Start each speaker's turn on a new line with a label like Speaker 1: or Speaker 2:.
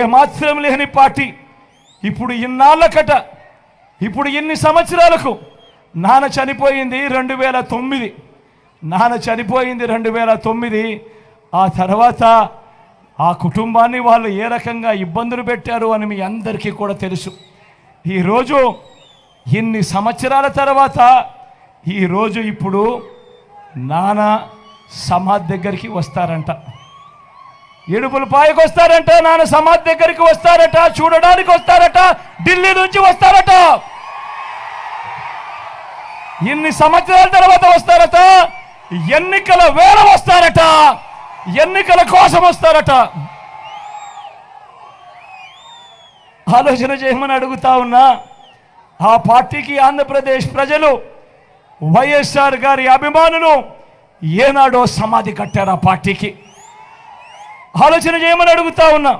Speaker 1: ఏమాత్రం లేని పార్టీ ఇప్పుడు ఇన్నాళ్ళకట, ఇప్పుడు ఇన్ని సంవత్సరాలకు నాన్న చనిపోయింది 2009. నాన్న చనిపోయింది 2009. ఆ తర్వాత ఆ కుటుంబాన్ని వాళ్ళు ఏ రకంగా ఇబ్బందులు పెట్టారు అని మీ అందరికీ కూడా తెలుసు. ఈరోజు ఇన్ని సంవత్సరాల తర్వాత ఈరోజు ఇప్పుడు నాన్న సమాధి దగ్గరికి వస్తారంట, ఇడుపులపాయకు వస్తారంట, నాన్న సమాధి దగ్గరికి వస్తారట, చూడడానికి వస్తారట, ఢిల్లీ నుంచి వస్తారట. ఇన్ని సంవత్సరాల తర్వాత వస్తారట, ఎన్నికల వేళ వస్తారట, ఎన్నికల కోసం వస్తారట. ఆలోచన చేయమని అడుగుతా ఉన్నా. ఆ పార్టీకి ఆంధ్రప్రదేశ్ ప్రజలు, వైఎస్ఆర్ గారి అభిమానులు ఏనాడో సమాధి కట్టారు ఆ పార్టీకి. ఆలోచన చేయమని అడుగుతా ఉన్నా.